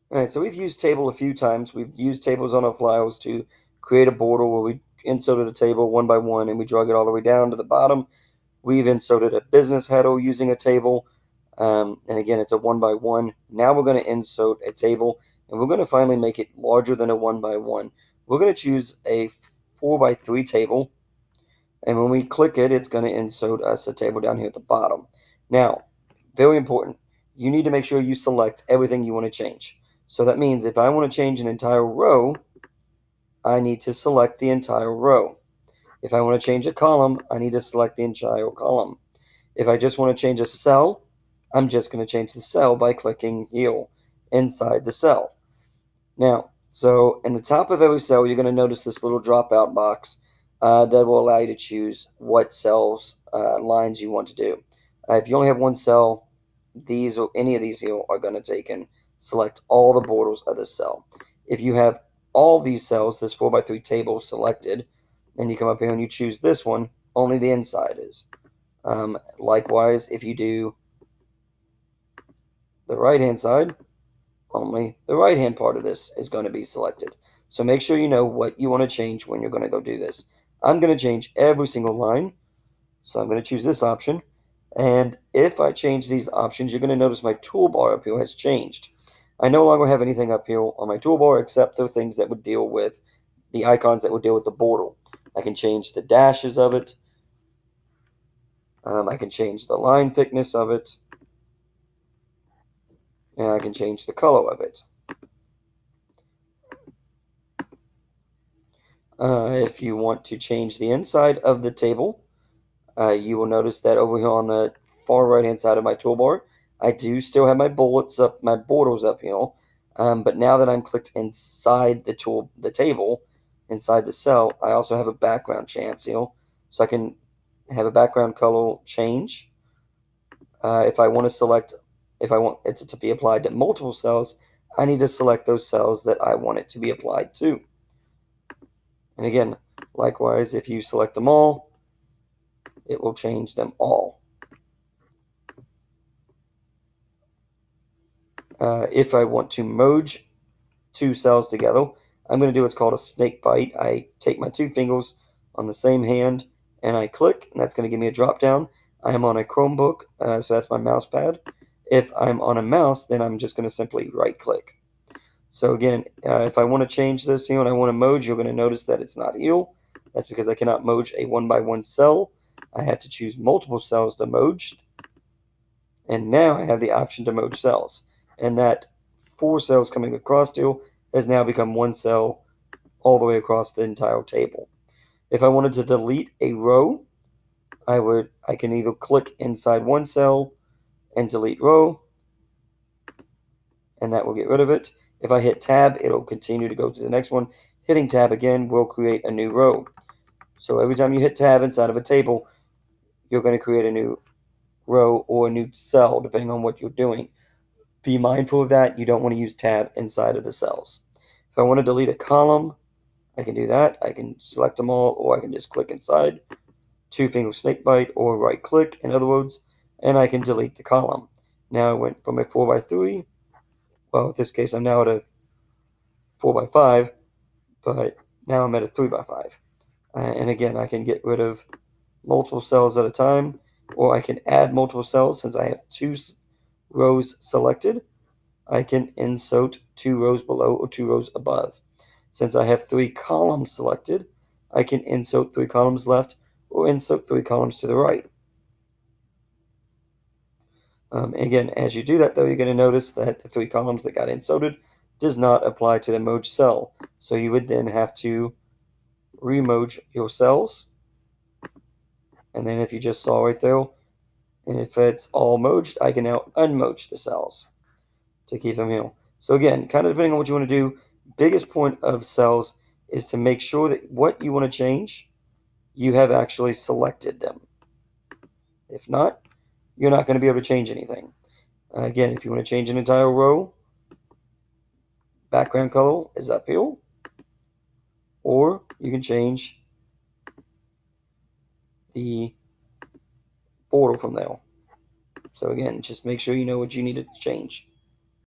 All right, so we've used table a few times. We've used tables on our files to create a border where we inserted a table one by one and we drag it all the way down to the bottom. We've inserted a business header using a table. And again, it's a one by one. Now we're going to insert a table and we're going to finally make it larger than a one by one. We're going to choose a 4 by 3 table. And when we click it, it's going to insert us a table down here at the bottom. Now, very important, you need to make sure you select everything you want to change. So that means if I want to change an entire row, I need to select the entire row. If I want to change a column, I need to select the entire column. If I just want to change a cell, I'm just going to change the cell by clicking here inside the cell. Now, so in the top of every cell, you're going to notice this little dropout box that will allow you to choose what cells lines you want to do. If you only have one cell, these or any of these here are going to take and select all the borders of the cell. If you have all these cells, this 4 by 3 table selected, then you come up here and you choose this one, only the inside is. Likewise, if you do the right hand side, only the right hand part of this is going to be selected. So make sure you know what you want to change when you're going to go do this. I'm going to change every single line. So I'm going to choose this option. And if I change these options, you're going to notice my toolbar up here has changed. I no longer have anything up here on my toolbar except the things that would deal with the icons that would deal with the border. I can change the dashes of it. I can change the line thickness of it. And I can change the color of it. If you want to change the inside of the table, you will notice that over here on the far right hand side of my toolbar, I do still have my bullets up, my borders up here. But now that I'm clicked inside the table, inside the cell, I also have a background chance here. So I can have a background color change. If I want to select, if I want it to be applied to multiple cells, I need to select those cells that I want it to be applied to. And again, likewise, if you select them all, it will change them all. If I want to merge two cells together, I'm going to do what's called a snake bite. I take my two fingers on the same hand and I click, and that's going to give me a drop down. I am on a Chromebook, so that's my mouse pad. If I'm on a mouse, then I'm just going to simply right click. So again, if I want to change this here and I want to merge, you're going to notice that it's not here. That's because I cannot merge a 1 by 1 cell. I have to choose multiple cells to merge. And now I have the option to merge cells. And that 4 cells coming across here has now become 1 cell all the way across the entire table. If I wanted to delete a row, I can either click inside 1 cell and delete row, and that will get rid of it. If I hit tab, it'll continue to go to the next one. Hitting tab again will create a new row. So every time you hit tab inside of a table, you're going to create a new row or a new cell depending on what you're doing. Be mindful of that. You don't want to use tab inside of the cells. If I want to delete a column, I can do that. I can select them all, or I can just click inside, two finger snake bite, or right click, in other words, and I can delete the column. Now I went from a 4 by 3. Well, in this case, I'm now at a 4 by 5, but now I'm at a 3 by 5. And again, I can get rid of multiple cells at a time, or I can add multiple cells. Since I have 2 rows selected, I can insert 2 rows below or 2 rows above. Since I have 3 columns selected, I can insert 3 columns left or insert 3 columns to the right. Again, as you do that, though, you're going to notice that the 3 columns that got inserted does not apply to the merged cell. So you would then have to remerge your cells. And then if you just saw right there, and if it's all merged, I can now unmerge the cells to keep them here. So again, kind of depending on what you want to do, biggest point of cells is to make sure that what you want to change, you have actually selected them. If not, you're not going to be able to change anything. Again, if you want to change an entire row, background color is up here, or you can change the border from there. So again, just make sure you know what you need to change.